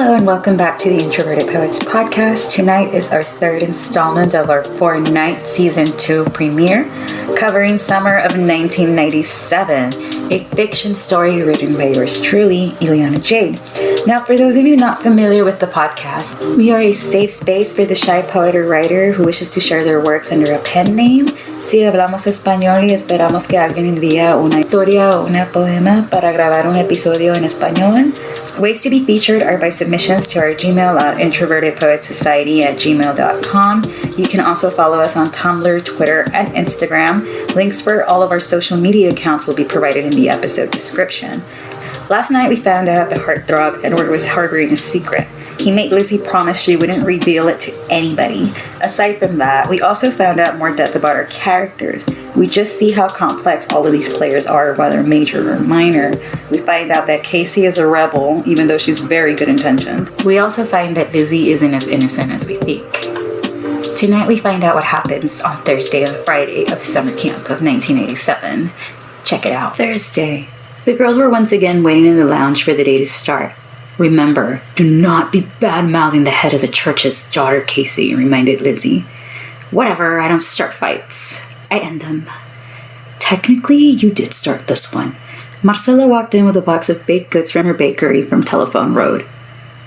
Hello and welcome back to the Introverted Poets podcast. Tonight is our third installment of our 4-night season 2 premiere, covering summer of 1997, a fiction story written by yours truly, Ileana Jade. Now, for those of you not familiar with the podcast, we are a safe space for the shy poet or writer who wishes to share their works under a pen name. Si hablamos español y esperamos que alguien envíe una historia o una poema para grabar un episodio en español. Ways to be featured are by submissions to our Gmail at introvertedpoetsociety@gmail.com. You can also follow us on Tumblr, Twitter, and Instagram. Links for all of our social media accounts will be provided in the episode description. Last night we found out the heartthrob Edward was harboring a secret. He made Lizzie promise she wouldn't reveal it to anybody. Aside from that, we also found out more depth about our characters. We just see how complex all of these players are, whether major or minor. We find out that Casey is a rebel, even though she's very good intentioned. We also find that Lizzie isn't as innocent as we think. Tonight we find out what happens on Thursday and Friday of summer camp of 1987. Check it out. Thursday. The girls were once again waiting in the lounge for the day to start. Remember, do not be bad-mouthing the head of the church's daughter, Casey, reminded Lizzie. Whatever, I don't start fights. I end them. Technically, you did start this one. Marcela walked in with a box of baked goods from her bakery from Telephone Road.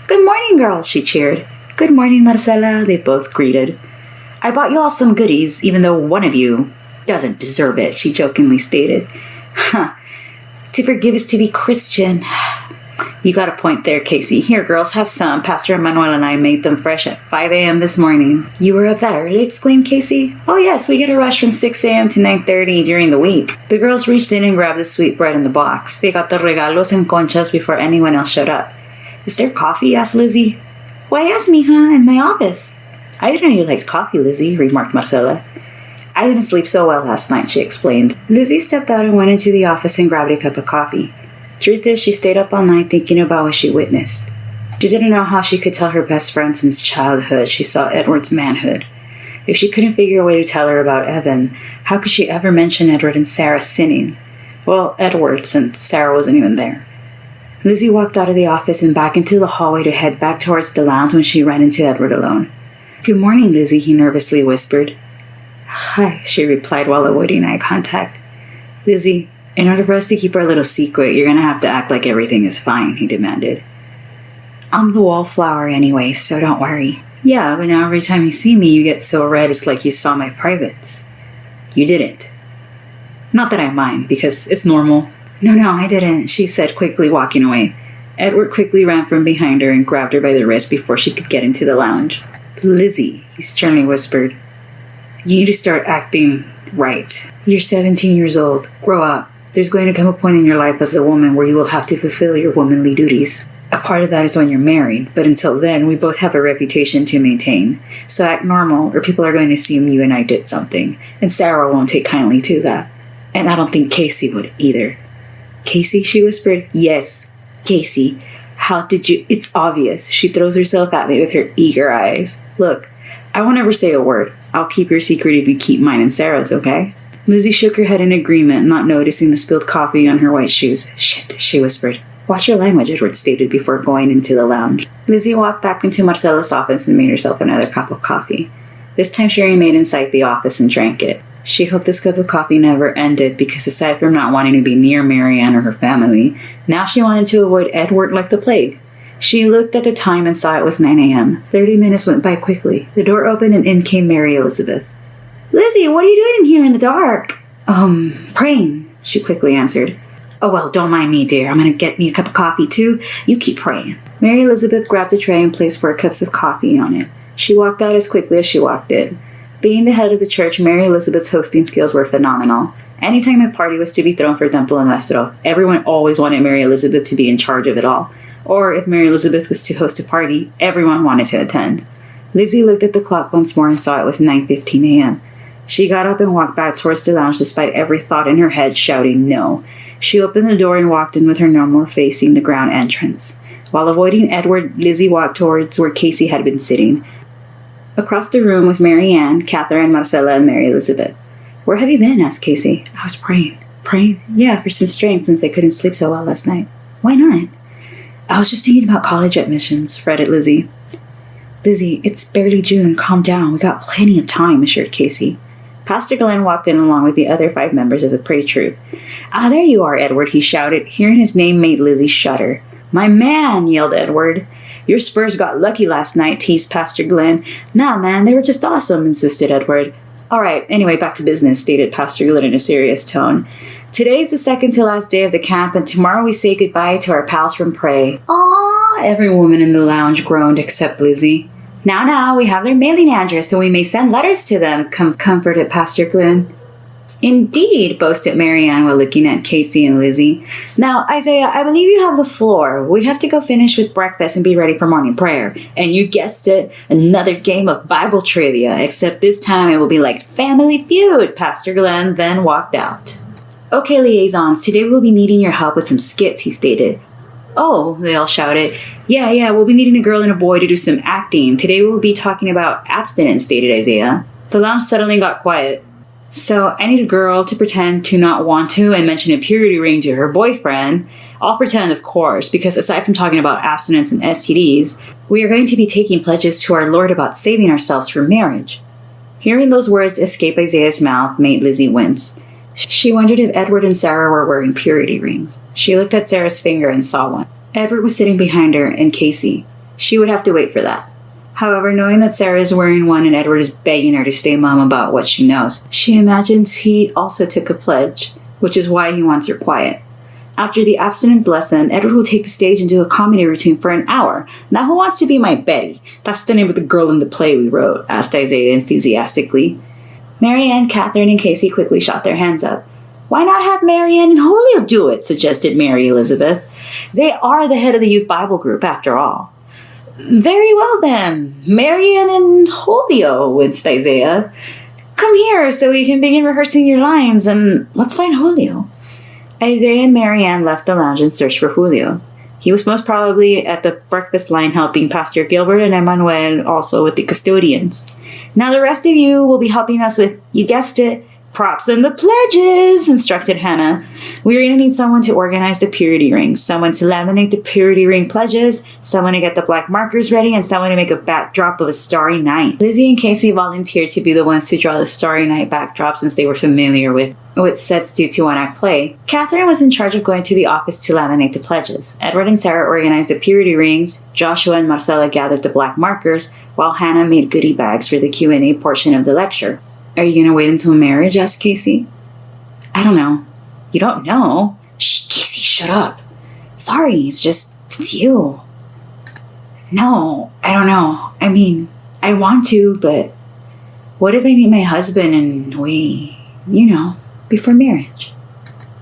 Good morning, girls, she cheered. Good morning, Marcela, they both greeted. I bought you all some goodies, even though one of you doesn't deserve it, she jokingly stated. Huh. To forgive is to be Christian. You got a point there, Casey. Here, girls, have some. Pastor Emmanuel and I made them fresh at 5 a.m. this morning. You were up that early, exclaimed Casey. Oh, yes, we get a rush from 6 a.m. to 9:30 during the week. The girls reached in and grabbed the sweet bread in the box. They got the regalos and conchas before anyone else showed up. Is there coffee? Asked Lizzie. Why ask me, huh? In my office. I didn't know you liked coffee, Lizzie, remarked Marcela. I didn't sleep so well last night, she explained. Lizzie stepped out and went into the office and grabbed a cup of coffee. Truth is, she stayed up all night thinking about what she witnessed. She didn't know how she could tell her best friend since childhood she saw Edward's manhood. If she couldn't figure a way to tell her about Evan, how could she ever mention Edward and Sarah sinning? Well, Edward, since Sarah wasn't even there. Lizzie walked out of the office and back into the hallway to head back towards the lounge when she ran into Edward alone. Good morning, Lizzie, he nervously whispered. Hi, she replied while avoiding eye contact. Lizzie, in order for us to keep our little secret, you're going to have to act like everything is fine, he demanded. I'm the wallflower anyway, so don't worry. Yeah, but now every time you see me, you get so red it's like you saw my privates. You didn't. Not that I mind, because it's normal. No, I didn't, she said, quickly walking away. Edward quickly ran from behind her and grabbed her by the wrist before she could get into the lounge. Lizzie, he sternly whispered. You need to start acting right. You're 17 years old. Grow up. There's going to come a point in your life as a woman where you will have to fulfill your womanly duties. A part of that is when you're married, but until then, we both have a reputation to maintain. So act normal, or people are going to assume you and I did something, and Sarah won't take kindly to that. And I don't think Casey would either. Casey, she whispered. Yes, Casey. How did you? It's obvious. She throws herself at me with her eager eyes. Look, I won't ever say a word. I'll keep your secret if you keep mine and Sarah's, okay? Lizzie shook her head in agreement, not noticing the spilled coffee on her white shoes. Shit, she whispered. Watch your language, Edward stated before going into the lounge. Lizzie walked back into Marcela's office and made herself another cup of coffee. This time she remained inside the office and drank it. She hoped this cup of coffee never ended because aside from not wanting to be near Marianne or her family, now she wanted to avoid Edward like the plague. She looked at the time and saw it was 9 a.m. 30 minutes went by quickly. The door opened and in came Mary Elizabeth. Lizzie, what are you doing here in the dark? Praying, she quickly answered. Oh, well, don't mind me, dear. I'm going to get me a cup of coffee, too. You keep praying. Mary Elizabeth grabbed a tray and placed 4 cups of coffee on it. She walked out as quickly as she walked in. Being the head of the church, Mary Elizabeth's hosting skills were phenomenal. Anytime a party was to be thrown for Temple and Nuestro, everyone always wanted Mary Elizabeth to be in charge of it all. Or if Mary Elizabeth was to host a party, everyone wanted to attend. Lizzie looked at the clock once more and saw it was 9:15 a.m. She got up and walked back towards the lounge despite every thought in her head shouting no. She opened the door and walked in with her normal facing the ground entrance. While avoiding Edward, Lizzie walked towards where Casey had been sitting. Across the room was Marianne, Catherine, Marcela, and Mary Elizabeth. Where have you been? Asked Casey. I was praying. Praying? Yeah, for some strength since I couldn't sleep so well last night. Why not? I was just thinking about college admissions, fretted Lizzie. Lizzie, it's barely June. Calm down. We got plenty of time, assured Casey. Pastor Glenn walked in along with the other 5 members of the prayer troop. Ah, there you are, Edward, he shouted. Hearing his name made Lizzie shudder. My man, yelled Edward. Your Spurs got lucky last night, teased Pastor Glenn. Nah, man, they were just awesome, insisted Edward. All right, anyway, back to business, stated Pastor Glenn in a serious tone. Today's the second to last day of the camp, and tomorrow we say goodbye to our pals from Pray. Aw, every woman in the lounge groaned except Lizzie. Now, we have their mailing address, so we may send letters to them, comforted Pastor Glenn. Indeed, boasted Marianne while looking at Casey and Lizzie. Now, Isaiah, I believe you have the floor. We have to go finish with breakfast and be ready for morning prayer. And you guessed it, another game of Bible trivia, except this time it will be like Family Feud, Pastor Glenn then walked out. Okay, liaisons, today we'll be needing your help with some skits, he stated. Oh, they all shouted. Yeah, we'll be needing a girl and a boy to do some acting. Today we'll be talking about abstinence, stated Isaiah. The lounge suddenly got quiet. So I need a girl to pretend to not want to and mention a purity ring to her boyfriend. I'll pretend, of course, because aside from talking about abstinence and STDs, we are going to be taking pledges to our Lord about saving ourselves for marriage. Hearing those words escape Isaiah's mouth made Lizzie wince. She wondered if Edward and Sarah were wearing purity rings. She looked at Sarah's finger and saw one. Edward was sitting behind her and Casey. She would have to wait for that. However, knowing that Sarah is wearing one and Edward is begging her to stay mum about what she knows, she imagines he also took a pledge, which is why he wants her quiet. After the abstinence lesson, Edward will take the stage and do a comedy routine for an hour. Now, who wants to be my Betty? That's the name of the girl in the play we wrote, asked Isaiah enthusiastically. Marianne, Catherine, and Casey quickly shot their hands up. Why not have Marianne and Julio do it, suggested Mary Elizabeth. They are the head of the youth Bible group, after all. Very well then, Marianne and Julio, winced Isaiah. Come here so we can begin rehearsing your lines and let's find Julio. Isaiah and Marianne left the lounge and searched for Julio. He was most probably at the breakfast line helping Pastor Gilbert and Emmanuel also with the custodians. Now the rest of you will be helping us with, you guessed it, props and the pledges, instructed Hannah. We're going to need someone to organize the purity rings, someone to laminate the purity ring pledges, someone to get the black markers ready, and someone to make a backdrop of a starry night. Lizzie and Casey volunteered to be the ones to draw the starry night backdrop since they were familiar with sets due to one-act play. Catherine was in charge of going to the office to laminate the pledges. Edward and Sarah organized the purity rings, Joshua and Marcella gathered the black markers, while Hannah made goodie bags for the Q&A portion of the lecture. Are you going to wait until marriage? Asked Casey. I don't know. You don't know? Shh, Casey, shut up. Sorry, it's you. No, I don't know. I mean, I want to, but what if I meet my husband and we, before marriage?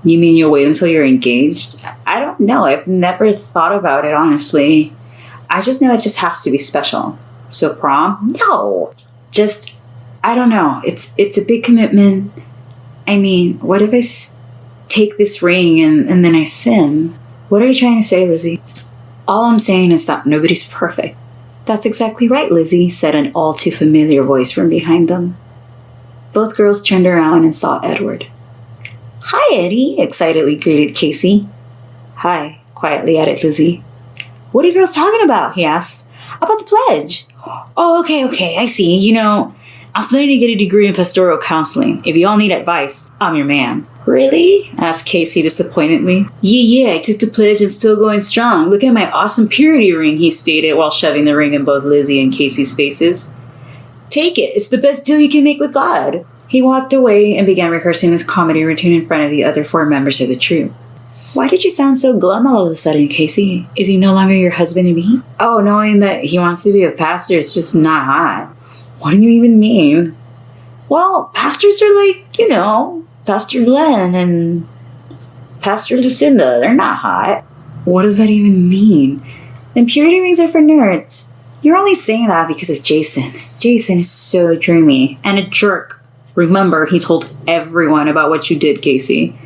You mean you'll wait until you're engaged? I don't know. I've never thought about it, honestly. I just know it just has to be special. So prom? No. I don't know. It's a big commitment. I mean, what if I take this ring and then I sin? What are you trying to say, Lizzie? All I'm saying is that nobody's perfect. That's exactly right, Lizzie, said an all too familiar voice from behind them. Both girls turned around and saw Edward. Hi, Eddie, excitedly greeted Casey. Hi, quietly added Lizzie. What are you girls talking about? He asked. About the pledge. Oh, okay, I see. I'm studying to get a degree in pastoral counseling. If you all need advice, I'm your man. Really? Asked Casey disappointedly. Yeah, I took the pledge and still going strong. Look at my awesome purity ring, he stated while shoving the ring in both Lizzie and Casey's faces. Take it. It's the best deal you can make with God. He walked away and began rehearsing his comedy routine in front of the other 4 members of the troupe. Why did you sound so glum all of a sudden, Casey? Is he no longer your husband-to-be? Oh, knowing that he wants to be a pastor is just not hot. What do you even mean? Well, pastors are like, Pastor Glenn and Pastor Lucinda. They're not hot. What does that even mean? And purity rings are for nerds. You're only saying that because of Jason. Jason is so dreamy and a jerk. Remember, he told everyone about what you did, Casey.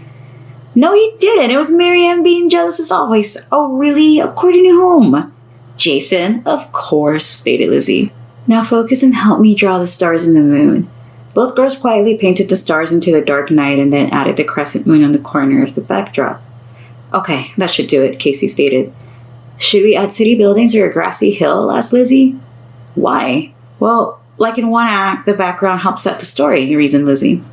No, he didn't. It was Marianne being jealous as always. Oh, really? According to whom? Jason, of course, stated Lizzie. Now focus and help me draw the stars and the moon. Both girls quietly painted the stars into the dark night and then added the crescent moon on the corner of the backdrop. Okay, that should do it, Casey stated. Should we add city buildings or a grassy hill? Asked Lizzie. Why? Well, like in one act, the background helps set the story, reasoned Lizzie.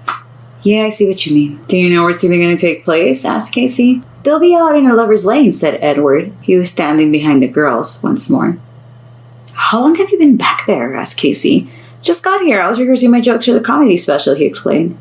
Yeah, I see what you mean. Do you know where it's even going to take place? Asked Casey. They'll be out in a lover's lane, said Edward. He was standing behind the girls once more. How long have you been back there? Asked Casey. Just got here. I was rehearsing my jokes for the comedy special, he explained.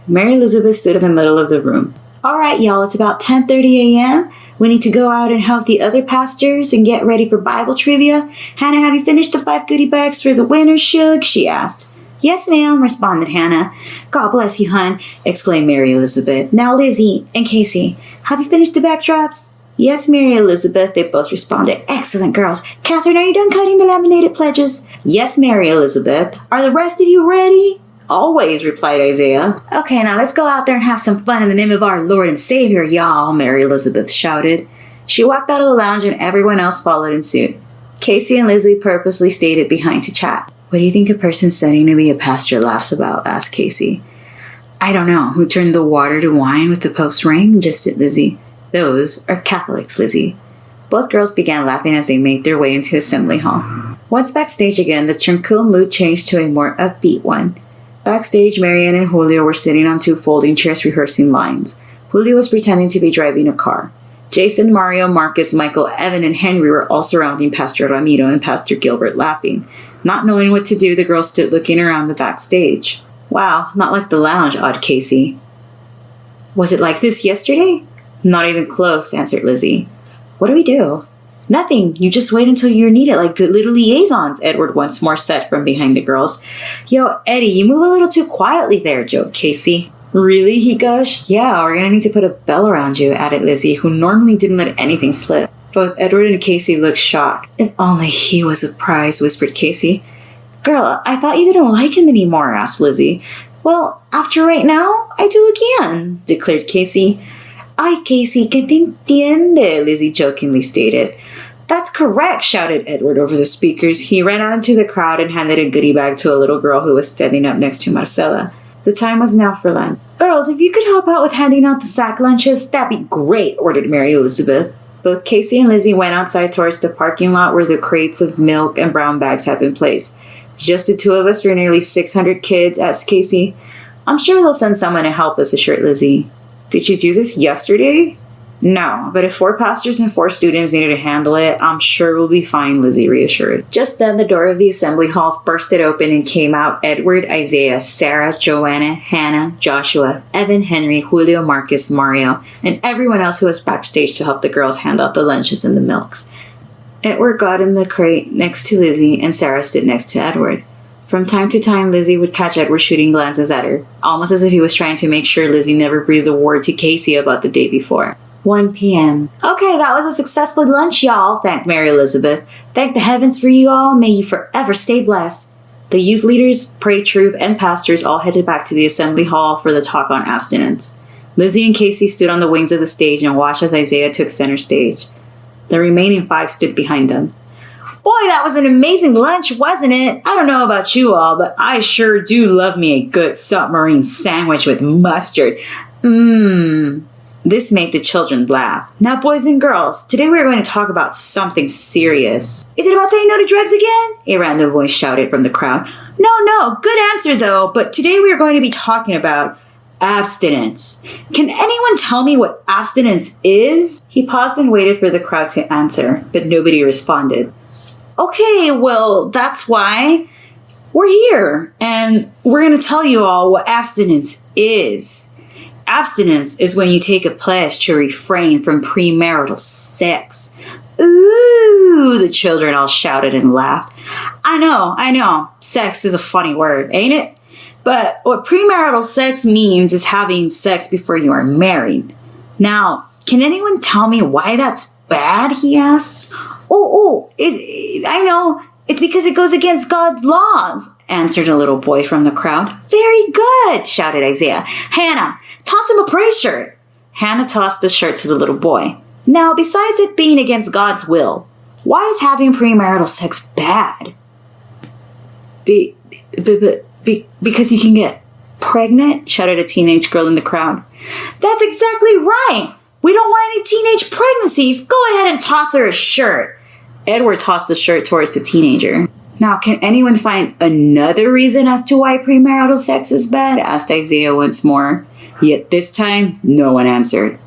Mary Elizabeth stood in the middle of the room. All right, y'all, it's about 10:30 a.m. We need to go out and help the other pastors and get ready for Bible trivia. Hannah, have you finished the 5 goodie bags for the winner, Shug? She asked. Yes, ma'am, responded Hannah. God bless you, hon, exclaimed Mary Elizabeth. Now, Lizzie and Casey, have you finished the backdrops? Yes, Mary Elizabeth, they both responded. Excellent, girls. Catherine, are you done cutting the laminated pledges? Yes, Mary Elizabeth. Are the rest of you ready? Always, replied Isaiah. Okay, now let's go out there and have some fun in the name of our Lord and Savior, y'all, Mary Elizabeth shouted. She walked out of the lounge and everyone else followed in suit. Casey and Lizzie purposely stayed behind to chat. What do you think a person studying to be a pastor laughs about? Asked Casey. I don't know. Who turned the water to wine with the Pope's ring? Jested Lizzie. Those are Catholics, Lizzie. Both girls began laughing as they made their way into Assembly Hall. Once backstage again, the tranquil mood changed to a more upbeat one. Backstage, Marianne and Julio were sitting on 2 folding chairs rehearsing lines. Julio was pretending to be driving a car. Jason, Mario, Marcus, Michael, Evan, and Henry were all surrounding Pastor Ramiro and Pastor Gilbert laughing. Not knowing what to do, the girls stood looking around the backstage. Wow, not like the lounge, awed Casey. Was it like this yesterday? Not even close, answered Lizzie. What do we do? Nothing. You just wait until you're needed like good little liaisons, Edward once more said from behind the girls. Yo, Eddie, you move a little too quietly there, joked Casey. Really? He gushed. Yeah, we're gonna need to put a bell around you, added Lizzie, who normally didn't let anything slip. Both Edward and Casey looked shocked. If only he was a prize, whispered Casey. Girl, I thought you didn't like him anymore, asked Lizzie. Well, after right now, I do again, declared Casey. Ay, Casey, que te entiende, Lizzie jokingly stated. That's correct, shouted Edward over the speakers. He ran out into the crowd and handed a goodie bag to a little girl who was standing up next to Marcella. The time was now for lunch. Girls, if you could help out with handing out the sack lunches, that'd be great, ordered Mary Elizabeth. Both Casey and Lizzie went outside towards the parking lot where the crates of milk and brown bags had been placed. Just the 2 of us for nearly 600 kids, asked Casey. I'm sure they'll send someone to help us, assured Lizzie. Did you do this yesterday? No, but if 4 pastors and 4 students needed to handle it, I'm sure we'll be fine, Lizzie reassured. Just then, the door of the assembly halls bursted open and came out Edward, Isaiah, Sarah, Joanna, Hannah, Joshua, Evan, Henry, Julio, Marcus, Mario, and everyone else who was backstage to help the girls hand out the lunches and the milks. Edward got in the crate next to Lizzie, and Sarah stood next to Edward. From time to time, Lizzie would catch Edward shooting glances at her, almost as if he was trying to make sure Lizzie never breathed a word to Casey about the day before. 1 p.m. Okay, that was a successful lunch, y'all, thanked Mary Elizabeth. Thank the heavens for you all. May you forever stay blessed. The youth leaders, prayer troop, and pastors all headed back to the assembly hall for the talk on abstinence. Lizzie and Casey stood on the wings of the stage and watched as Isaiah took center stage. The remaining 5 stood behind him. Boy, that was an amazing lunch, wasn't it? I don't know about you all, but I sure do love me a good submarine sandwich with mustard. This made the children laugh. Now, boys and girls, today we are going to talk about something serious. Is it about saying no to drugs again? A random voice shouted from the crowd. No, good answer though, but today we are going to be talking about abstinence. Can anyone tell me what abstinence is? He paused and waited for the crowd to answer, but nobody responded. Okay, well, that's why we're here, and we're going to tell you all what abstinence is. Abstinence is when you take a pledge to refrain from premarital sex. Ooh, the children all shouted and laughed. I know. Sex is a funny word, ain't it? But what premarital sex means is having sex before you are married. Now, can anyone tell me why that's bad, he asked. I know. It's because it goes against God's laws, answered a little boy from the crowd. Very good, shouted Isaiah. Hannah, toss him a praise shirt. Hannah tossed the shirt to the little boy. Now, besides it being against God's will, why is having premarital sex bad? Because you can get pregnant, shouted a teenage girl in the crowd. That's exactly right. We don't want any teenage pregnancies. Go ahead and toss her a shirt. Edward tossed the shirt towards the teenager. Now, can anyone find another reason as to why premarital sex is bad? Asked Isaiah once more. Yet this time, no one answered.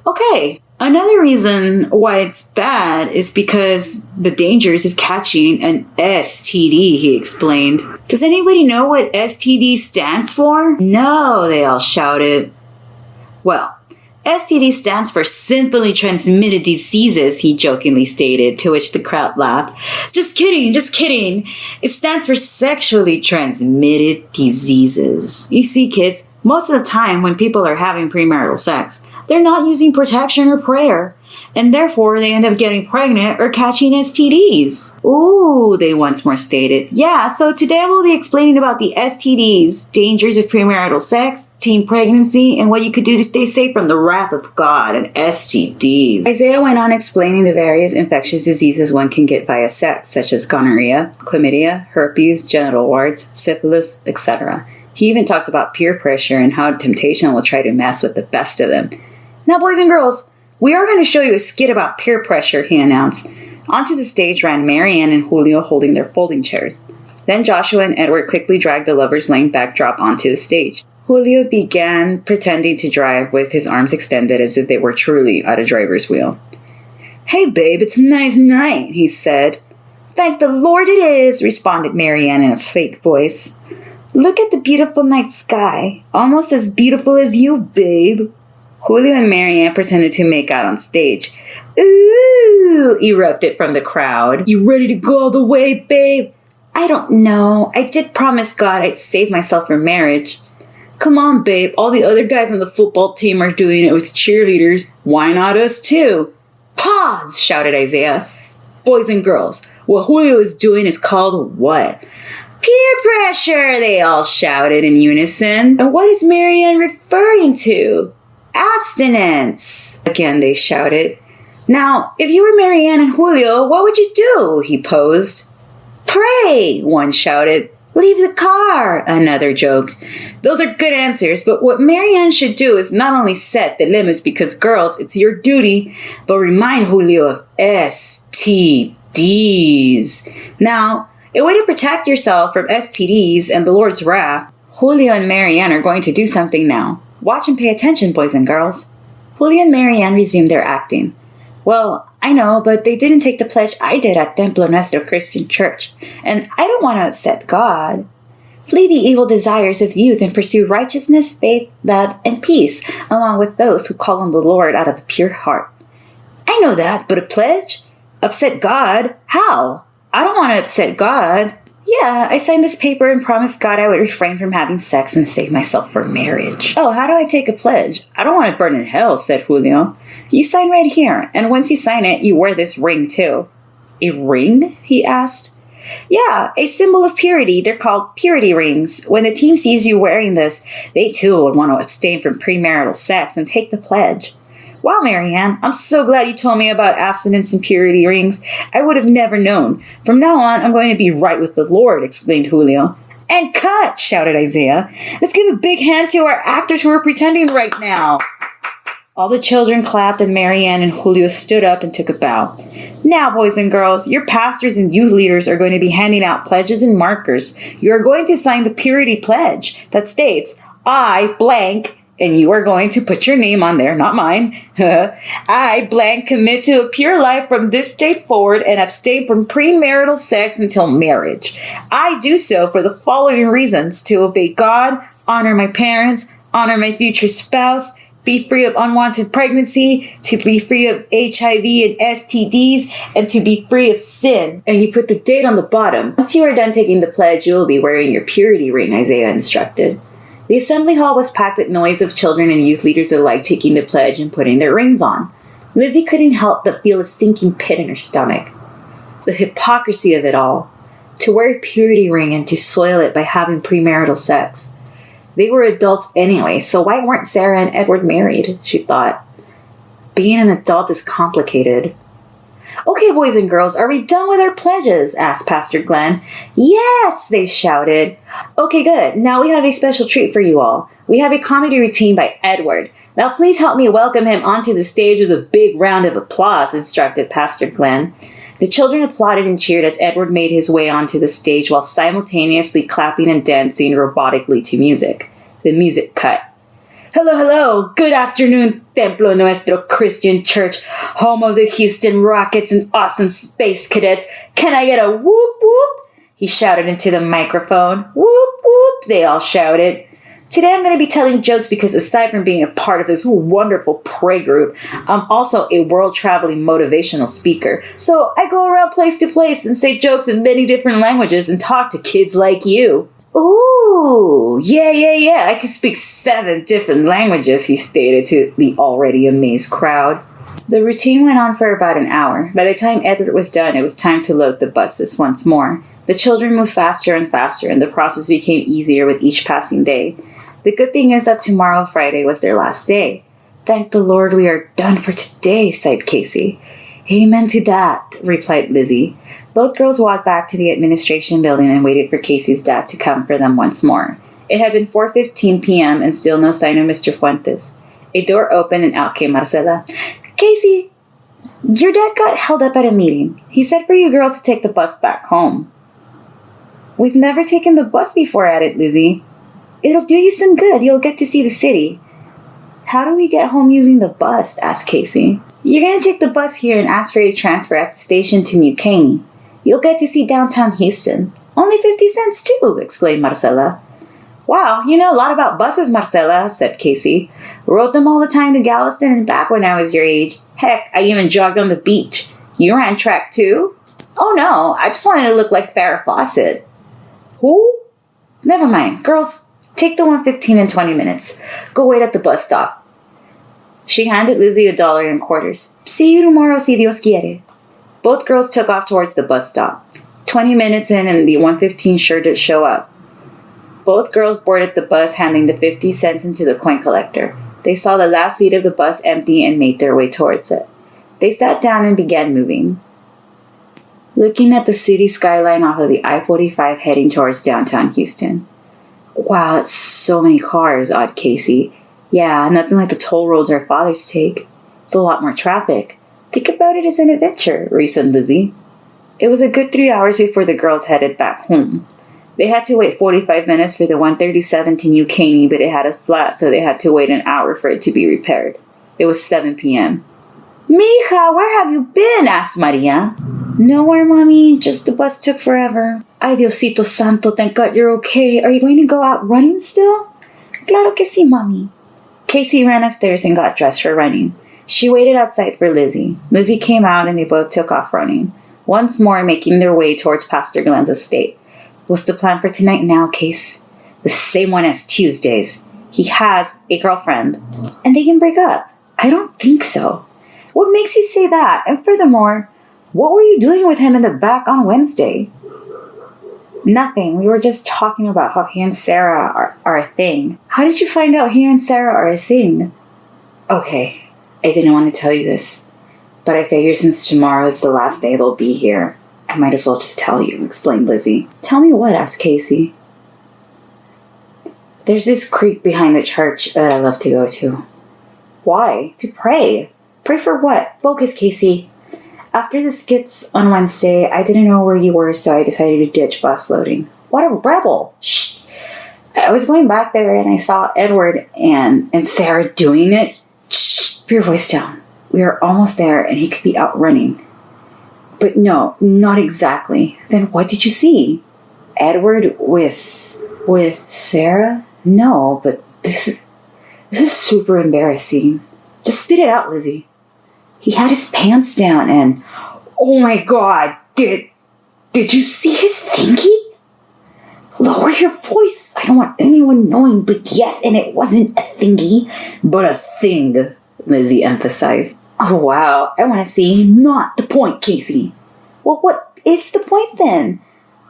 Okay, another reason why it's bad is because the dangers of catching an STD, he explained. Does anybody know what STD stands for? No, they all shouted. Well, STD stands for Sinfully Transmitted Diseases, he jokingly stated, to which the crowd laughed. Just kidding, just kidding. It stands for Sexually Transmitted Diseases. You see, kids, most of the time when people are having premarital sex, they're not using protection or prayer, and therefore they end up getting pregnant or catching STDs. Ooh, they once more stated. Yeah, so today we'll be explaining about the STDs, dangers of premarital sex, teen pregnancy, and what you could do to stay safe from the wrath of God and STDs. Isaiah went on explaining the various infectious diseases one can get via sex, such as gonorrhea, chlamydia, herpes, genital warts, syphilis, etc. He even talked about peer pressure and how temptation will try to mess with the best of them. Now, boys and girls, we are going to show you a skit about peer pressure, he announced. Onto the stage ran Marianne and Julio holding their folding chairs. Then Joshua and Edward quickly dragged the lovers' lane backdrop onto the stage. Julio began pretending to drive with his arms extended as if they were truly at a driver's wheel. Hey, babe, it's a nice night, he said. Thank the Lord it is, responded Marianne in a fake voice. Look at the beautiful night sky. Almost as beautiful as you, babe. Julio and Marianne pretended to make out on stage. Ooh, erupted from the crowd. You ready to go all the way, babe? I don't know. I did promise God I'd save myself for marriage. Come on, babe. All the other guys on the football team are doing it with cheerleaders. Why not us too? Pause, shouted Isaiah. Boys and girls, what Julio is doing is called what? Peer pressure, they all shouted in unison. And what is Marianne referring to? Abstinence! Again, they shouted. Now, if you were Marianne and Julio, what would you do? He posed. Pray, one shouted. Leave the car, another joked. Those are good answers, but what Marianne should do is not only set the limits because, girls, it's your duty, but remind Julio of STDs. Now, a way to protect yourself from STDs and the Lord's wrath, Julio and Marianne are going to do something now. Watch and pay attention, boys and girls. Julio and Marianne resumed their acting. Well, I know, but they didn't take the pledge I did at Templo Nuestro Christian Church, and I don't want to upset God. Flee the evil desires of youth and pursue righteousness, faith, love, and peace, along with those who call on the Lord out of a pure heart. I know that, but a pledge? Upset God? How? I don't want to upset God. Yeah, I signed this paper and promised God I would refrain from having sex and save myself for marriage. Oh, how do I take a pledge? I don't want to burn in hell, said Julio. You sign right here, and once you sign it, you wear this ring too. A ring? He asked. Yeah, a symbol of purity. They're called purity rings. When the team sees you wearing this, they too will want to abstain from premarital sex and take the pledge. Wow, Marianne, I'm so glad you told me about abstinence and purity rings. I would have never known. From now on, I'm going to be right with the Lord, exclaimed Julio. And cut, shouted Isaiah. Let's give a big hand to our actors who are pretending right now. All the children clapped and Marianne and Julio stood up and took a bow. Now, boys and girls, your pastors and youth leaders are going to be handing out pledges and markers. You are going to sign the purity pledge that states, I blank, and you are going to put your name on there, not mine. I blank commit to a pure life from this day forward and abstain from premarital sex until marriage. I do so for the following reasons: to obey God, honor my parents, honor my future spouse, be free of unwanted pregnancy, to be free of HIV and STDs, and to be free of sin. And you put the date on the bottom. Once you are done taking the pledge, you will be wearing your purity ring, Isaiah instructed. The assembly hall was packed with noise of children and youth leaders alike taking the pledge and putting their rings on. Lizzie couldn't help but feel a sinking pit in her stomach. The hypocrisy of it all. To wear a purity ring and to soil it by having premarital sex. They were adults anyway, so why weren't Sarah and Edward married, she thought. Being an adult is complicated. Okay, boys and girls, are we done with our pledges? Asked Pastor Glenn. Yes, they shouted. Okay, good. Now we have a special treat for you all. We have a comedy routine by Edward. Now please help me welcome him onto the stage with a big round of applause, instructed Pastor Glenn. The children applauded and cheered as Edward made his way onto the stage while simultaneously clapping and dancing robotically to music. The music cut. Hello, hello. Good afternoon, Templo Nuestro Christian Church, home of the Houston Rockets and awesome space cadets. Can I get a whoop whoop? He shouted into the microphone. Whoop whoop, they all shouted. Today I'm going to be telling jokes because aside from being a part of this wonderful pray group, I'm also a world-traveling motivational speaker. So I go around place to place and say jokes in many different languages and talk to kids like you. Ooh, yeah, I can speak 7 different languages, he stated to the already amazed crowd. The routine went on for about an hour. By the time Edward was done, it was time to load the buses once more. The children moved faster and faster, and the process became easier with each passing day. The good thing is that tomorrow, Friday, was their last day. Thank the Lord we are done for today, sighed Casey. Amen to that, replied Lizzie. Both girls walked back to the administration building and waited for Casey's dad to come for them once more. It had been 4:15 p.m. and still no sign of Mr. Fuentes. A door opened and out came Marcela. Casey, your dad got held up at a meeting. He said for you girls to take the bus back home. We've never taken the bus before, added Lizzie. It'll do you some good. You'll get to see the city. How do we get home using the bus? Asked Casey. You're going to take the bus here and ask for a transfer at the station to New Caney. You'll get to see downtown Houston. Only 50 cents too, exclaimed Marcela. Wow, you know a lot about buses, Marcela, said Casey. Rode them all the time to Galveston and back when I was your age. Heck, I even jogged on the beach. You ran track too? Oh no, I just wanted to look like Farrah Fawcett. Who? Never mind, girls. Take the 1:15 in 20 minutes. Go wait at the bus stop. She handed Lizzie $1 in quarters. See you tomorrow, si Dios quiere. Both girls took off towards the bus stop. 20 minutes in and the 1:15 sure did show up. Both girls boarded the bus, handing the 50 cents into the coin collector. They saw the last seat of the bus empty and made their way towards it. They sat down and began moving, looking at the city skyline off of the I-45 heading towards downtown Houston. Wow, that's so many cars, odd Casey. Yeah, nothing like the toll roads our fathers take. It's a lot more traffic. Think about it as an adventure, reasoned Lizzie. It was a good 3 hours before the girls headed back home. They had to wait 45 minutes for the 137 to New Caney, but it had a flat, so they had to wait an hour for it to be repaired. It was 7 p.m. Mija, where have you been? Asked Maria. Nowhere, Mommy. Just the bus took forever. Ay, Diosito Santo, thank God you're okay. Are you going to go out running still? Claro que sí, Mommy. Casey ran upstairs and got dressed for running. She waited outside for Lizzie. Lizzie came out and they both took off running, once more making their way towards Pastor Glenn's estate. What's the plan for tonight now, Case? The same one as Tuesdays. He has a girlfriend. And they can break up. I don't think so. What makes you say that? And furthermore, what were you doing with him in the back on Wednesday? Nothing. We were just talking about how he and Sarah are a thing. How did you find out he and Sarah are a thing? Okay, I didn't want to tell you this, but I figure since tomorrow is the last day they'll be here, I might as well just tell you, explained Lizzie. Tell me what? Asked Casey. There's this creek behind the church that I love to go to. Why? To pray. Pray for what? Focus, Casey. After the skits on Wednesday, I didn't know where you were, so I decided to ditch bus loading. What a rebel! Shh! I was going back there and I saw Edward and Sarah doing it. Shh! Keep your voice down. We are almost there and he could be out running. But no, not exactly. Then what did you see? Edward with Sarah? No, but this is super embarrassing. Just spit it out, Lizzie. He had his pants down and... Oh my God! Did you see his thingy? Lower your voice. I don't want anyone knowing, but yes, and it wasn't a thingy, but a thing, Lizzie emphasized. Oh wow, I want to see. Not the point, Casey. Well, what is the point then?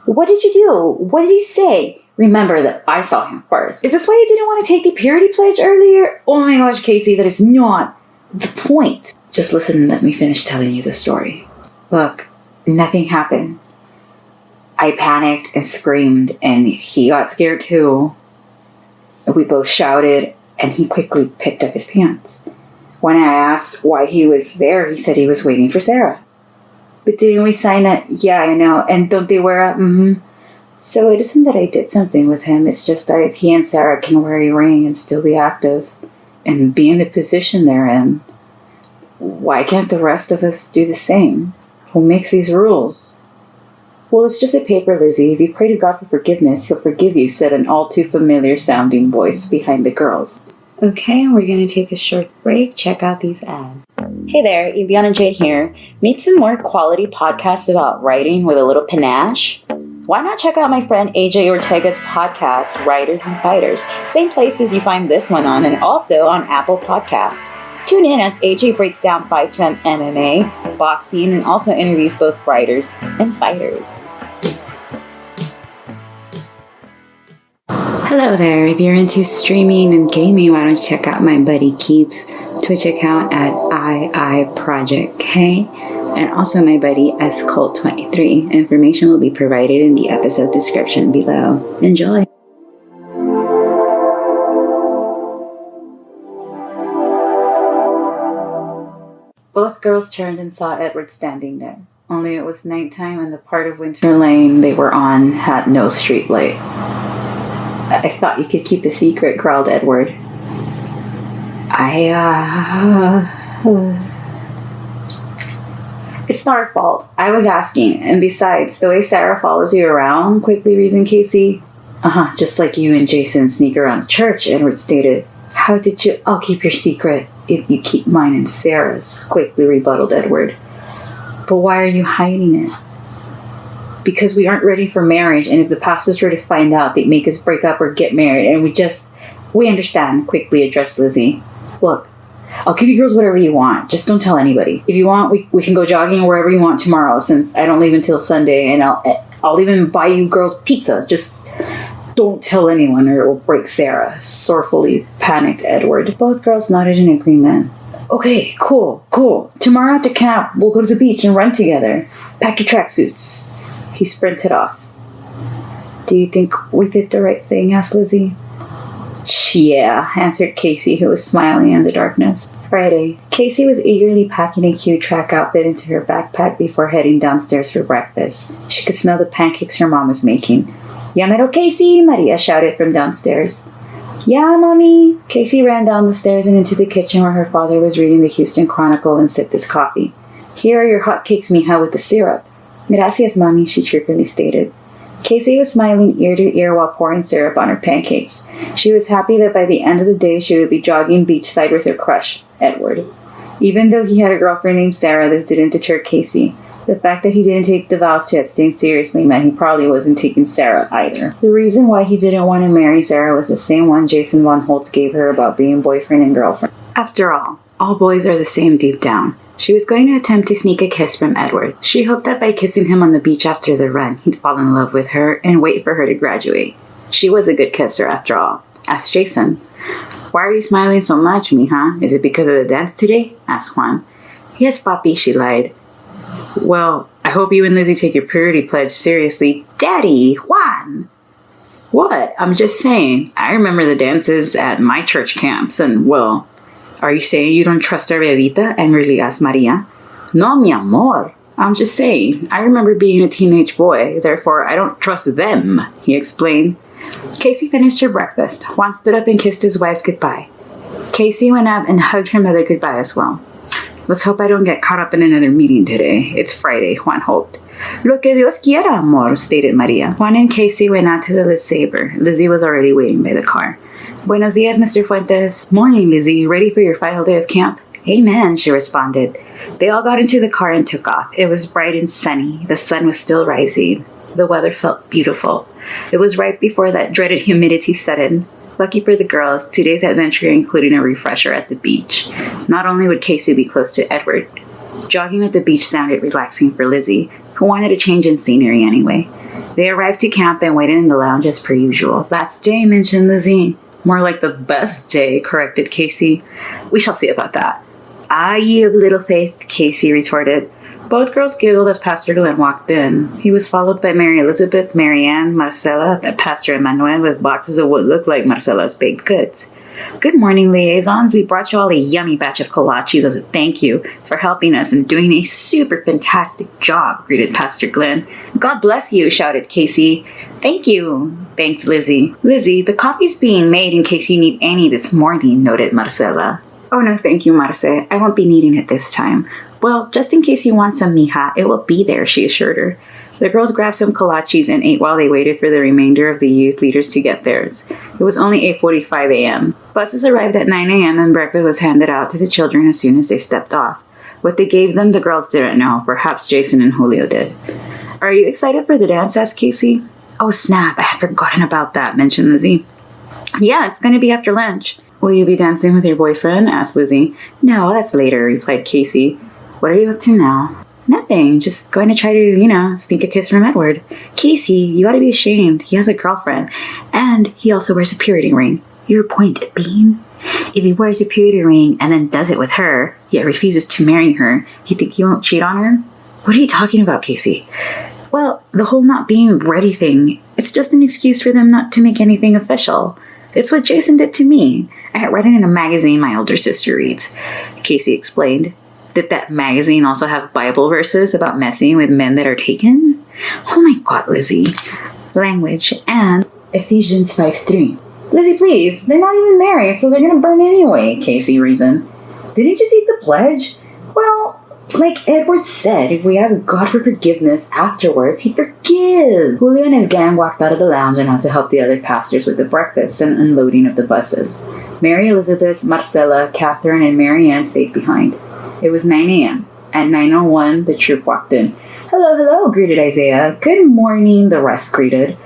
What did you do? What did he say? Remember that I saw him first. Is this why you didn't want to take the purity pledge earlier? Oh my gosh, Casey, that is not the point. Just listen and let me finish telling you the story. Look, nothing happened. I panicked and screamed, and he got scared too. We both shouted, and he quickly picked up his pants. When I asked why he was there, he said he was waiting for Sarah. But didn't we sign that? Yeah, I know. And don't they wear a So it isn't that I did something with him. It's just that if he and Sarah can wear a ring and still be active and be in the position they're in, why can't the rest of us do the same? Who makes these rules? Well, it's just a paper, Lizzie. If you pray to God for forgiveness, he'll forgive you, said an all too familiar sounding voice behind the girls. Okay, we're going to take a short break. Check out these ads. Hey there, Ileana Jade here. Need some more quality podcasts about writing with a little panache? Why not check out my friend AJ Ortega's podcast, Writers and Fighters? Same places you find this one on, and also on Apple Podcasts. Tune in as AJ breaks down fights from MMA, boxing, and also interviews both writers and fighters. Hello there. If you're into streaming and gaming, why don't you check out my buddy Keith's Twitch account at II_Project_K, and also my buddy SCult23. Information will be provided in the episode description below. Enjoy! Both girls turned and saw Edward standing there. Only it was nighttime and the part of Winter Lane they were on had no street light. I thought you could keep a secret, growled Edward. It's not our fault. I was asking. And besides, the way Sarah follows you around, quickly reasoned Casey. Just like you and Jason sneak around the church, Edward stated. How did you? I'll keep your secret if you keep mine and Sarah's, quickly rebutted Edward. But why are you hiding it? Because we aren't ready for marriage, and if the pastors were to find out, they'd make us break up or get married, and we understand, quickly addressed Lizzie. Look, I'll give you girls whatever you want, just don't tell anybody. If you want, we can go jogging or wherever you want tomorrow, since I don't leave until Sunday, and I'll even buy you girls pizza, just don't tell anyone or it will break Sarah, sorrowfully panicked Edward. Both girls nodded in agreement. Okay, cool. Tomorrow after camp, we'll go to the beach and run together. Pack your tracksuits. He sprinted off. Do you think we did the right thing? Asked Lizzie. Yeah, answered Casey, who was smiling in the darkness. Friday. Casey was eagerly packing a cute track outfit into her backpack before heading downstairs for breakfast. She could smell the pancakes her mom was making. Yamero Casey, Maria shouted from downstairs. Yeah, Mommy. Casey ran down the stairs and into the kitchen where her father was reading the Houston Chronicle and sipped his coffee. Here are your hotcakes, mija, with the syrup. Gracias, Mommy, she cheerfully stated. Casey was smiling ear to ear while pouring syrup on her pancakes. She was happy that by the end of the day she would be jogging beachside with her crush, Edward. Even though he had a girlfriend named Sarah, this didn't deter Casey. The fact that he didn't take the vows to abstain seriously meant he probably wasn't taking Sarah either. The reason why he didn't want to marry Sarah was the same one Jason von Holtz gave her about being boyfriend and girlfriend. After all boys are the same deep down. She was going to attempt to sneak a kiss from Edward. She hoped that by kissing him on the beach after the run, he'd fall in love with her and wait for her to graduate. She was a good kisser after all, asked Jason. Why are you smiling so much, mija? Is it because of the dance today? Asked Juan. Yes, papi, she lied. Well, I hope you and Lizzie take your purity pledge seriously. Daddy, Juan! What? I'm just saying. I remember the dances at my church camps, and, well, are you saying you don't trust our bebita? Angrily asked Maria. No, mi amor. I'm just saying. I remember being a teenage boy, therefore I don't trust them, he explained. Casey finished her breakfast. Juan stood up and kissed his wife goodbye. Casey went up and hugged her mother goodbye as well. Let's hope I don't get caught up in another meeting today. It's Friday, Juan hoped. Lo que Dios quiera, amor, stated Maria. Juan and Casey went out to the Liz Sabre. Lizzie was already waiting by the car. Buenos dias, Mr. Fuentes. Morning, Lizzie. Ready for your final day of camp? Amen, she responded. They all got into the car and took off. It was bright and sunny. The sun was still rising. The weather felt beautiful. It was right before that dreaded humidity set in. Lucky for the girls, 2 days adventure including a refresher at the beach. Not only would Casey be close to Edward, jogging at the beach sounded relaxing for Lizzie, who wanted a change in scenery anyway. They arrived to camp and waited in the lounge as per usual. Last day, mentioned Lizzie. More like the best day, corrected Casey. We shall see about that. Ah, ye of little faith, Casey retorted. Both girls giggled as Pastor Glenn walked in. He was followed by Mary Elizabeth, Marianne, Marcella, and Pastor Emmanuel with boxes of what looked like Marcella's baked goods. Good morning, liaisons. We brought you all a yummy batch of kolaches as a thank you for helping us and doing a super fantastic job, greeted Pastor Glenn. God bless you, shouted Casey. Thank you, thanked Lizzie. Lizzie, the coffee's being made in case you need any this morning, noted Marcella. Oh no, thank you, Marce. I won't be needing it this time. Well, just in case you want some, mija, it will be there, she assured her. The girls grabbed some kolaches and ate while they waited for the remainder of the youth leaders to get theirs. It was only 8:45 a.m. Buses arrived at 9 a.m. and breakfast was handed out to the children as soon as they stepped off. What they gave them, the girls didn't know. Perhaps Jason and Julio did. Are you excited for the dance? Asked Casey. Oh, snap. I had forgotten about that, mentioned Lizzie. Yeah, it's going to be after lunch. Will you be dancing with your boyfriend? Asked Lizzie. No, that's later, replied Casey. What are you up to now? Nothing. Just going to try to, sneak a kiss from Edward. Casey, you ought to be ashamed. He has a girlfriend. And he also wears a purity ring. Your point being, if he wears a purity ring and then does it with her, yet refuses to marry her, you think he won't cheat on her? What are you talking about, Casey? Well, the whole not being ready thing, it's just an excuse for them not to make anything official. It's what Jason did to me. I had read it in a magazine my older sister reads, Casey explained. Did that magazine also have Bible verses about messing with men that are taken? Oh my God, Lizzie. Language and Ephesians 5:3. Lizzie, please. They're not even married, so they're going to burn anyway, Casey reasoned. Didn't you take the pledge? Well, like Edward said, if we ask God for forgiveness afterwards, He'd forgive. Julio and his gang walked out of the lounge and out to help the other pastors with the breakfast and unloading of the buses. Mary Elizabeth, Marcella, Catherine, and Marianne stayed behind. It was 9 a.m. At 9:01, the troop walked in. Hello, hello, greeted Isaiah. Good morning, the rest greeted.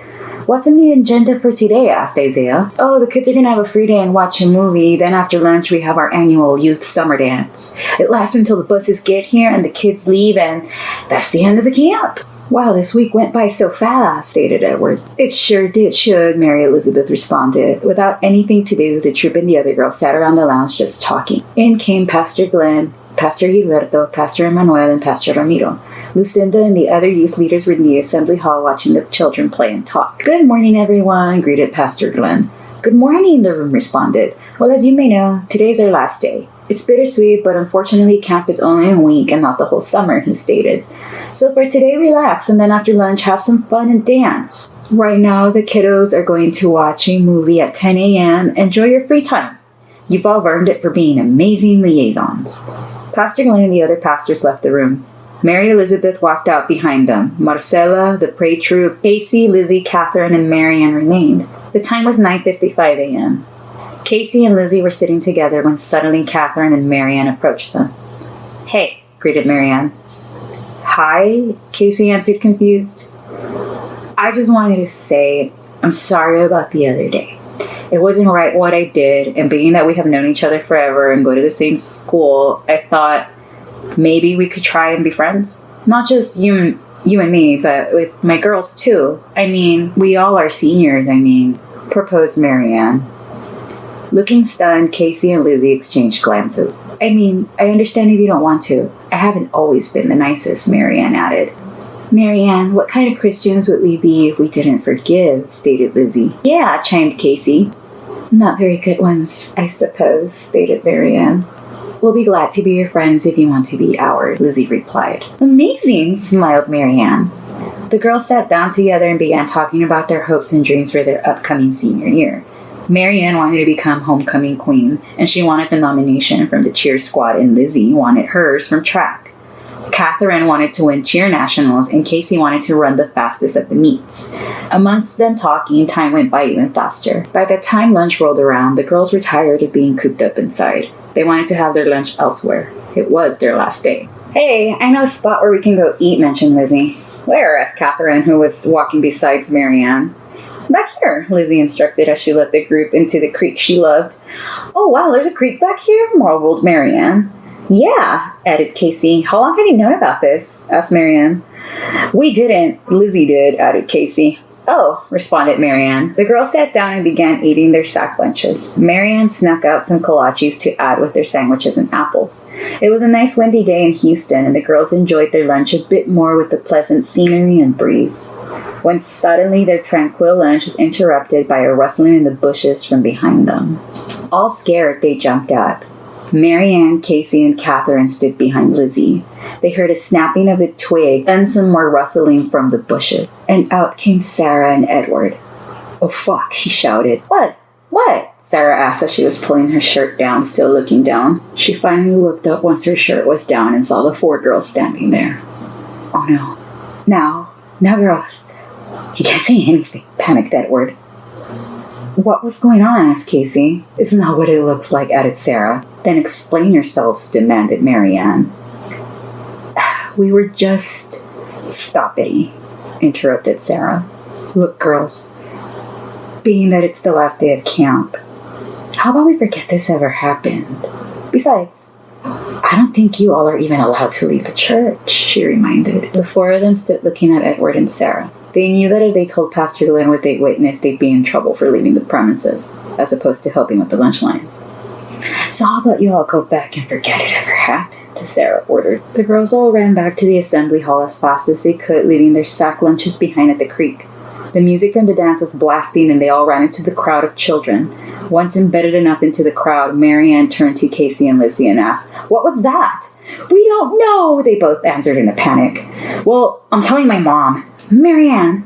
What's on the agenda for today? Asked Isaiah. Oh, the kids are going to have a free day and watch a movie. Then after lunch, we have our annual youth summer dance. It lasts until the buses get here and the kids leave, and that's the end of the camp. Wow, this week went by so fast, stated Edward. It sure did, should, Mary Elizabeth responded. Without anything to do, the troop and the other girls sat around the lounge just talking. In came Pastor Glenn, Pastor Gilberto, Pastor Emmanuel, and Pastor Ramiro. Lucinda and the other youth leaders were in the assembly hall watching the children play and talk. Good morning, everyone, greeted Pastor Glenn. Good morning, the room responded. Well, as you may know, today's our last day. It's bittersweet, but unfortunately camp is only a week and not the whole summer, he stated. So for today, relax, and then after lunch, have some fun and dance. Right now, the kiddos are going to watch a movie at 10 a.m. Enjoy your free time. You've all earned it for being amazing liaisons. Pastor Glenn and the other pastors left the room. Mary Elizabeth walked out behind them. Marcella, the pray troop, Casey, Lizzie, Catherine, and Marianne remained. The time was 9:55 a.m. Casey and Lizzie were sitting together when suddenly Catherine and Marianne approached them. Hey, greeted Marianne. Hi, Casey answered confused. I just wanted to say I'm sorry about the other day. It wasn't right what I did, and being that we have known each other forever and go to the same school, I thought maybe we could try and be friends. Not just you and me, but with my girls too. I mean, we all are seniors, proposed Marianne. Looking stunned, Casey and Lizzie exchanged glances. I understand if you don't want to. I haven't always been the nicest, Marianne added. Marianne, what kind of Christians would we be if we didn't forgive? Stated Lizzie. Yeah, chimed Casey. Not very good ones, I suppose, stated Marianne. We'll be glad to be your friends if you want to be ours, Lizzie replied. Amazing, smiled Marianne. The girls sat down together and began talking about their hopes and dreams for their upcoming senior year. Marianne wanted to become homecoming queen, and she wanted the nomination from the cheer squad, and Lizzie wanted hers from track. Catherine wanted to win cheer nationals, and Casey wanted to run the fastest at the meets. Amongst them talking, time went by even faster. By the time lunch rolled around, the girls were tired of being cooped up inside. They wanted to have their lunch elsewhere. It was their last day. Hey, I know a spot where we can go eat, mentioned Lizzie. Where? Asked Catherine, who was walking beside Marianne. Back here, Lizzie instructed as she led the group into the creek she loved. Oh, wow, there's a creek back here? Marveled Marianne. Yeah, added Casey. How long have you known about this? Asked Marianne. We didn't. Lizzie did, added Casey. Oh, responded Marianne. The girls sat down and began eating their sack lunches. Marianne snuck out some kolaches to add with their sandwiches and apples. It was a nice windy day in Houston, and the girls enjoyed their lunch a bit more with the pleasant scenery and breeze. When suddenly their tranquil lunch was interrupted by a rustling in the bushes from behind them. All scared, they jumped up. Marianne, Casey, and Catherine stood behind Lizzie. They heard a snapping of the twig, then some more rustling from the bushes. And out came Sarah and Edward. "Oh, fuck," he shouted. "What? What?" Sarah asked as she was pulling her shirt down, still looking down. She finally looked up once her shirt was down and saw the 4 girls standing there. "Oh, no. Now, girls." "You can't say anything," panicked Edward. "What was going on?" asked Casey. "It's not what it looks like," added Sarah. "Then explain yourselves," demanded Marianne. "We were just..." "Stop it," interrupted Sarah. "Look, girls, being that it's the last day of camp, how about we forget this ever happened? Besides, I don't think you all are even allowed to leave the church," she reminded. The 4 of them stood looking at Edward and Sarah. They knew that if they told Pastor Glenn what they'd witnessed, they'd be in trouble for leaving the premises, as opposed to helping with the lunch lines. "So how about you all go back and forget it ever happened?" Sarah ordered. The girls all ran back to the assembly hall as fast as they could, leaving their sack lunches behind at the creek. The music from the dance was blasting, and they all ran into the crowd of children. Once embedded enough into the crowd, Marianne turned to Casey and Lizzie and asked, "What was that?" "We don't know," they both answered in a panic. "Well, I'm telling my mom." "Marianne,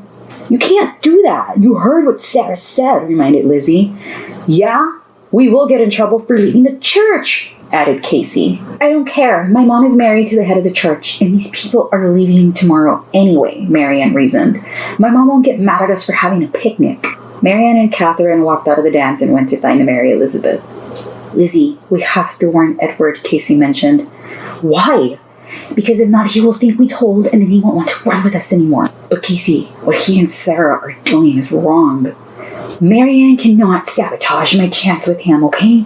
you can't do that. You heard what Sarah said," reminded Lizzie. "Yeah, we will get in trouble for leaving the church," added Casey. "I don't care. My mom is married to the head of the church, and these people are leaving tomorrow anyway," Marianne reasoned. "My mom won't get mad at us for having a picnic." Marianne and Catherine walked out of the dance and went to find Mary Elizabeth. "Lizzie, we have to warn Edward," Casey mentioned. "Why?" "Because if not, he will think we told, and then he won't want to run with us anymore." "But Casey, what he and Sarah are doing is wrong. Marianne cannot sabotage my chance with him, okay?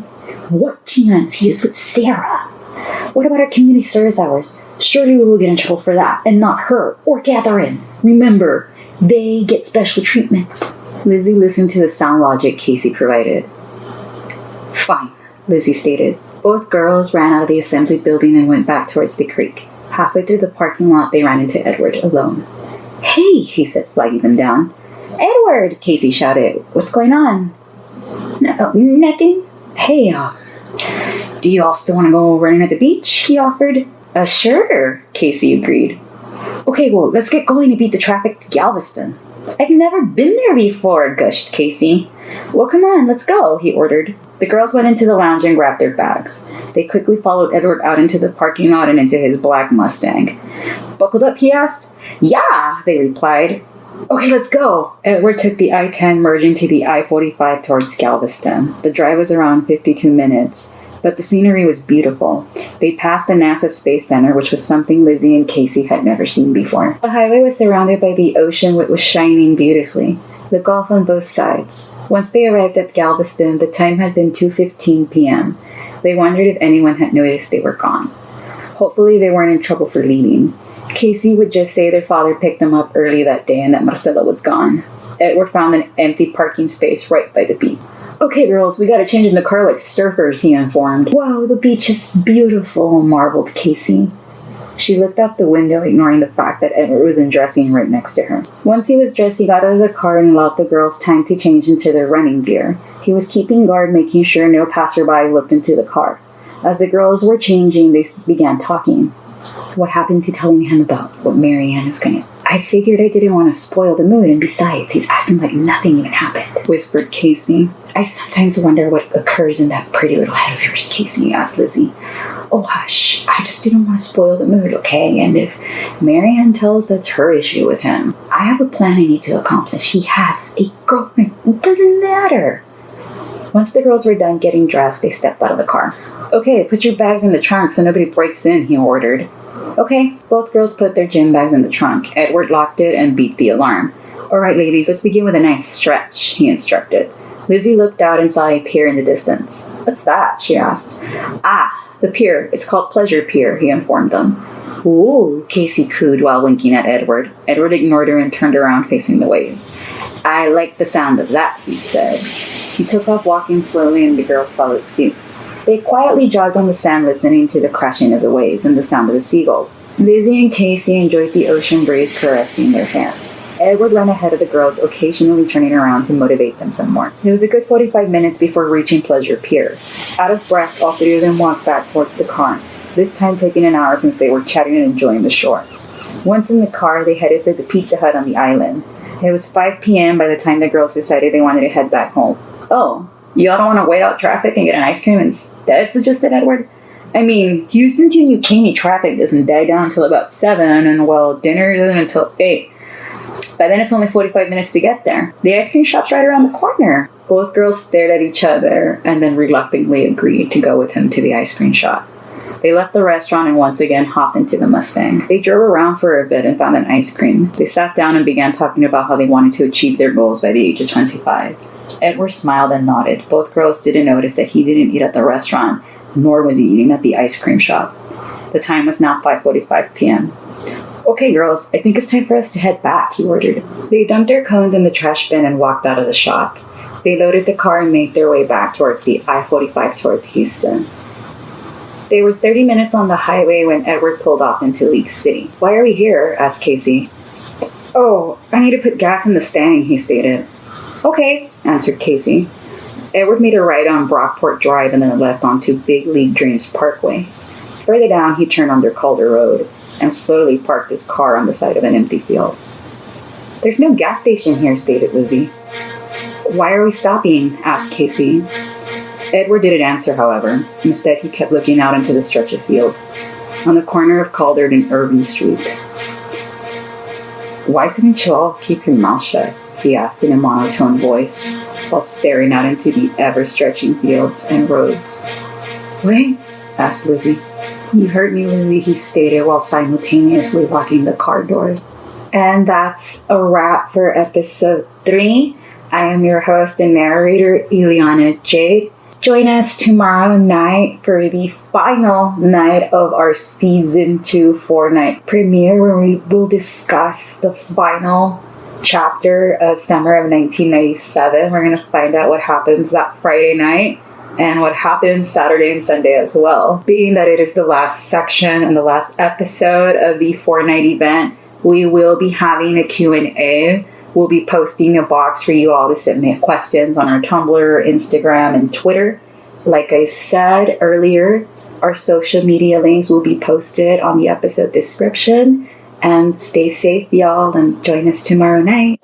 What chance? He is with Sarah. What about our community service hours? Surely we will get in trouble for that, and not her or Catherine. Remember, they get special treatment." Lizzie listened to the sound logic Casey provided. "Fine," Lizzie stated. Both girls ran out of the assembly building and went back towards the creek. Halfway through the parking lot, they ran into Edward alone. "Hey," he said, flagging them down. "Edward," Casey shouted. "What's going on?" "No, nothing." "Hey, do you all still want to go running at the beach?" he offered. Sure," Casey agreed. "Okay, well, let's get going to beat the traffic to Galveston." "I've never been there before," gushed Casey. "Well, come on, let's go," he ordered. The girls went into the lounge and grabbed their bags. They quickly followed Edward out into the parking lot and into his black Mustang. "Buckled up?" he asked. "Yeah," they replied. "Okay, let's go." Edward took the I-10, merging to the I-45 towards Galveston. The drive was around 52 minutes, but the scenery was beautiful. They passed the NASA Space Center, which was something Lizzie and Casey had never seen before. The highway was surrounded by the ocean, which was shining beautifully. The Gulf on both sides. Once they arrived at Galveston, the time had been 2:15 p.m. They wondered if anyone had noticed they were gone. Hopefully they weren't in trouble for leaving. Casey would just say their father picked them up early that day and that Marcela was gone. Edward found an empty parking space right by the beach. "Okay, girls, we gotta change in the car like surfers," he informed. "Whoa, the beach is beautiful," marveled Casey. She looked out the window, ignoring the fact that Edward was undressing right next to her. Once he was dressed, he got out of the car and allowed the girls time to change into their running gear. He was keeping guard, making sure no passerby looked into the car. As the girls were changing, they began talking. "What happened to telling him about what Marianne is going to..." "I figured I didn't want to spoil the mood, and besides, he's acting like nothing even happened," whispered Casey. "I sometimes wonder what occurs in that pretty little head of yours, Casey," asked Lizzie. "Oh, hush. I just didn't want to spoil the mood, okay? And if Marianne tells, that's her issue with him. I have a plan I need to accomplish. He has a girlfriend. It doesn't matter." Once the girls were done getting dressed, they stepped out of the car. "Okay, put your bags in the trunk so nobody breaks in," he ordered. "Okay." Both girls put their gym bags in the trunk. Edward locked it and beeped the alarm. "All right, ladies, let's begin with a nice stretch," he instructed. Lizzie looked out and saw a pier in the distance. "What's that?" she asked. "Ah, the pier. It's called Pleasure Pier," he informed them. "Ooh," Casey cooed while winking at Edward. Edward ignored her and turned around facing the waves. I like the sound of that, he said. He took off walking slowly and the girls followed suit. They quietly jogged on the sand listening to the crashing of the waves and the sound of the seagulls. Lizzie and Casey enjoyed the ocean breeze caressing their hair. Edward ran ahead of the girls, occasionally turning around to motivate them some more. It was a good 45 minutes before reaching Pleasure Pier. Out of breath, all three of them walked back towards the car, this time taking an hour since they were chatting and enjoying the shore. Once in the car, they headed for the Pizza Hut on the island. It was 5 p.m. by the time the girls decided they wanted to head back home. Oh, y'all don't want to wait out traffic and get an ice cream instead, suggested Edward. I mean, Houston to New Caney traffic doesn't die down until about 7, and well, dinner isn't until 8. By then it's only 45 minutes to get there. The ice cream shop's right around the corner. Both girls stared at each other and then reluctantly agreed to go with him to the ice cream shop. They left the restaurant and once again hopped into the Mustang. They drove around for a bit and found an ice cream. They sat down and began talking about how they wanted to achieve their goals by the age of 25. Edward smiled and nodded. Both girls didn't notice that he didn't eat at the restaurant, nor was he eating at the ice cream shop. The time was now 5:45 p.m. Okay, girls, I think it's time for us to head back, he ordered. They dumped their cones in the trash bin and walked out of the shop. They loaded the car and made their way back towards the I-45 towards Houston. They were 30 minutes on the highway when Edward pulled off into League City. Why are we here? Asked Casey. Oh, I need to put gas in the Stang, he stated. Okay, answered Casey. Edward made a right on Brockport Drive and then left onto Big League Dreams Parkway. Further down, he turned under Calder Road and slowly parked his car on the side of an empty field. There's no gas station here, stated Lizzie. Why are we stopping? Asked Casey. Edward didn't answer, however. Instead, he kept looking out into the stretch of fields on the corner of Calder and Irving Street. Why couldn't you all keep your mouth shut? He asked in a monotone voice while staring out into the ever-stretching fields and roads. Wait? Asked Lizzie. You heard me, Lizzie, he stated while simultaneously locking the car doors. And that's a wrap for episode 3. I am your host and narrator, Ileana Jade. Join us tomorrow night for the final night of our Season 2 4-night premiere, where we will discuss the final chapter of summer of 1997. We're going to find out what happens that Friday night and what happens Saturday and Sunday as well. Being that it is the last section and the last episode of the 4-night event, we will be having a Q&A. We'll be posting a box for you all to submit questions on our Tumblr, Instagram, and Twitter. Like I said earlier, our social media links will be posted on the episode description. And stay safe, y'all, and join us tomorrow night.